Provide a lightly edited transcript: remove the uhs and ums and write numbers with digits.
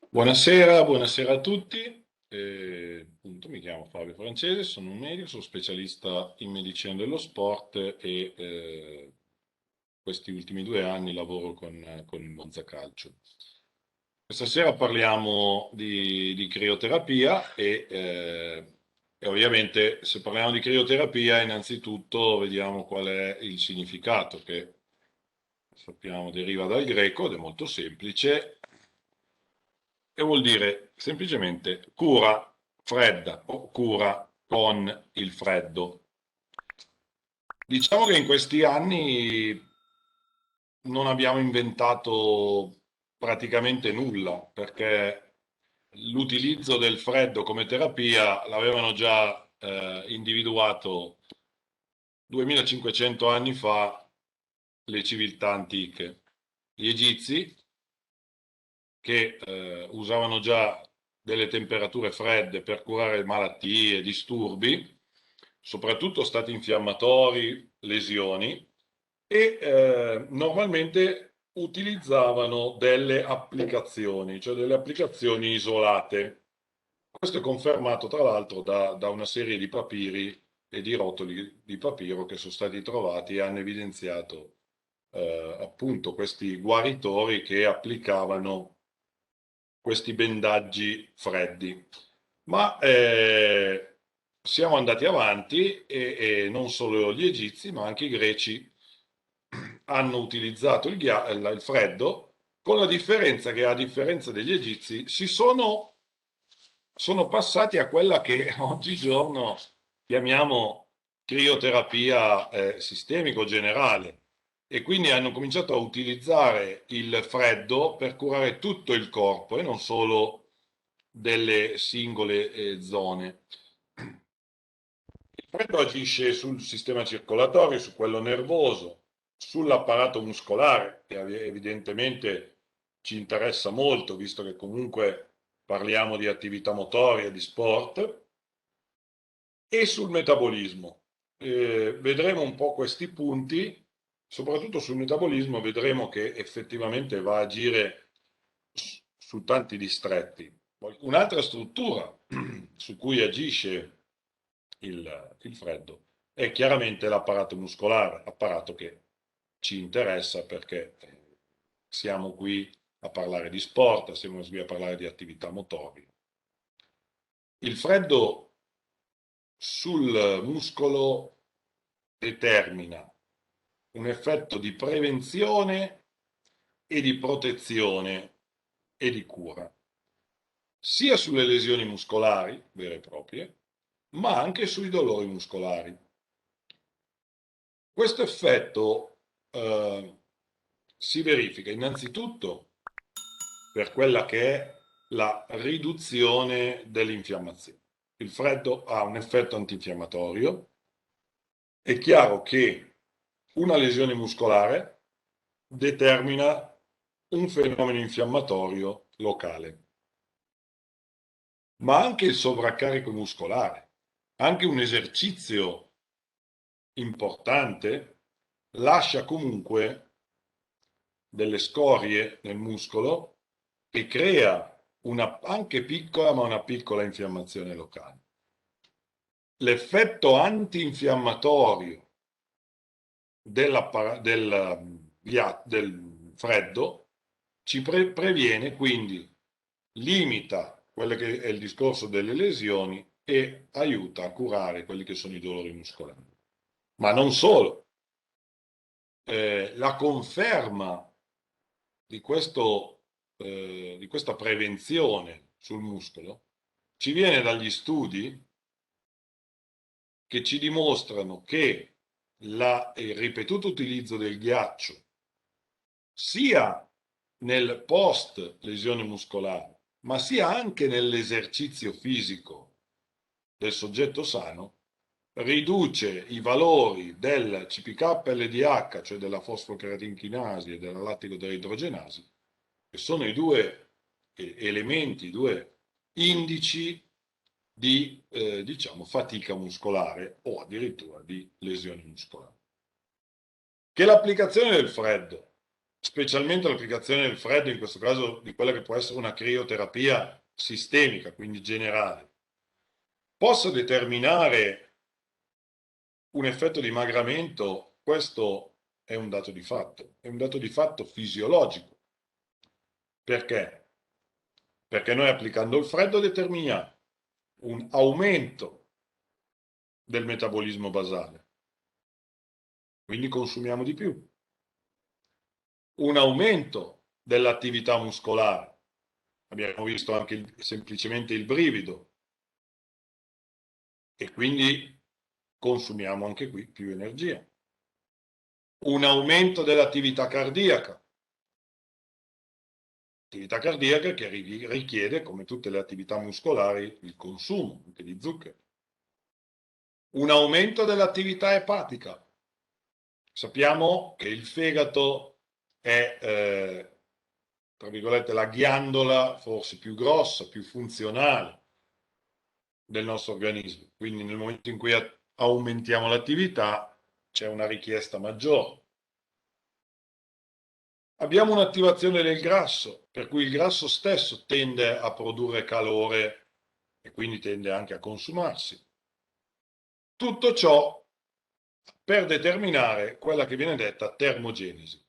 Buonasera, buonasera a tutti. Appunto, mi chiamo Fabio Francese, sono un medico, sono specialista in medicina dello sport e questi ultimi 2 anni lavoro con il Monza Calcio. Questa sera parliamo di crioterapia e ovviamente se parliamo di crioterapia innanzitutto vediamo qual è il significato che sappiamo deriva dal greco ed è molto semplice e vuol dire semplicemente cura fredda o cura con il freddo. Diciamo che in questi anni non abbiamo inventato praticamente nulla, perché l'utilizzo del freddo come terapia l'avevano già individuato 2500 anni fa le civiltà antiche. Gli egizi che usavano già delle temperature fredde per curare malattie, disturbi, soprattutto stati infiammatori, lesioni, e normalmente utilizzavano delle applicazioni, cioè delle applicazioni isolate. Questo è confermato tra l'altro da una serie di papiri e di rotoli di papiro che sono stati trovati e hanno evidenziato appunto questi guaritori che applicavano questi bendaggi freddi. Ma siamo andati avanti e non solo gli egizi, ma anche i greci hanno utilizzato il freddo, con la differenza che, a differenza degli egizi, sono passati a quella che oggigiorno chiamiamo crioterapia sistemico generale e quindi hanno cominciato a utilizzare il freddo per curare tutto il corpo e non solo delle singole zone. Il freddo agisce sul sistema circolatorio, su quello nervoso, sull'apparato muscolare, che evidentemente ci interessa molto, visto che comunque parliamo di attività motoria, di sport, e sul metabolismo. Vedremo un po' questi punti, soprattutto sul metabolismo, vedremo che effettivamente va a agire su tanti distretti. Poi, un'altra struttura su cui agisce il freddo è chiaramente l'apparato muscolare, apparato che ci interessa perché siamo qui a parlare di sport, siamo qui a parlare di attività motorie. Il freddo sul muscolo determina un effetto di prevenzione e di protezione e di cura, sia sulle lesioni muscolari vere e proprie, ma anche sui dolori muscolari. Questo effetto si verifica innanzitutto per quella che è la riduzione dell'infiammazione. Il freddo ha un effetto antinfiammatorio. È chiaro che una lesione muscolare determina un fenomeno infiammatorio locale, ma anche il sovraccarico muscolare, anche un esercizio importante lascia comunque delle scorie nel muscolo e crea una anche piccola, ma una piccola infiammazione locale. L'effetto antinfiammatorio del freddo ci previene, quindi limita quello che è il discorso delle lesioni e aiuta a curare quelli che sono i dolori muscolari. Ma non solo, la conferma di di questa prevenzione sul muscolo ci viene dagli studi che ci dimostrano che il ripetuto utilizzo del ghiaccio sia nel post lesione muscolare, ma sia anche nell'esercizio fisico del soggetto sano, riduce i valori del CPK-LDH, cioè della fosfocreatinchinasi e della lattico-deidrogenasi, che sono i due elementi, i due indici di diciamo, fatica muscolare o addirittura di lesioni muscolari. Che l'applicazione del freddo specialmente l'applicazione del freddo, in questo caso di quella che può essere una crioterapia sistemica, quindi generale, possa determinare un effetto di dimagramento, questo è un dato di fatto, è un dato di fatto fisiologico. Perché? Perché noi applicando il freddo determiniamo un aumento del metabolismo basale, quindi consumiamo di più, un aumento dell'attività muscolare, abbiamo visto anche semplicemente il brivido, e quindi consumiamo anche qui più energia, un aumento dell'attività cardiaca, attività cardiaca che richiede, come tutte le attività muscolari, il consumo anche di zucchero. Un aumento dell'attività epatica. Sappiamo che il fegato è, tra virgolette, la ghiandola forse più grossa, più funzionale del nostro organismo. Quindi nel momento in cui aumentiamo l'attività c'è una richiesta maggiore. Abbiamo un'attivazione del grasso, per cui il grasso stesso tende a produrre calore e quindi tende anche a consumarsi. Tutto ciò per determinare quella che viene detta termogenesi.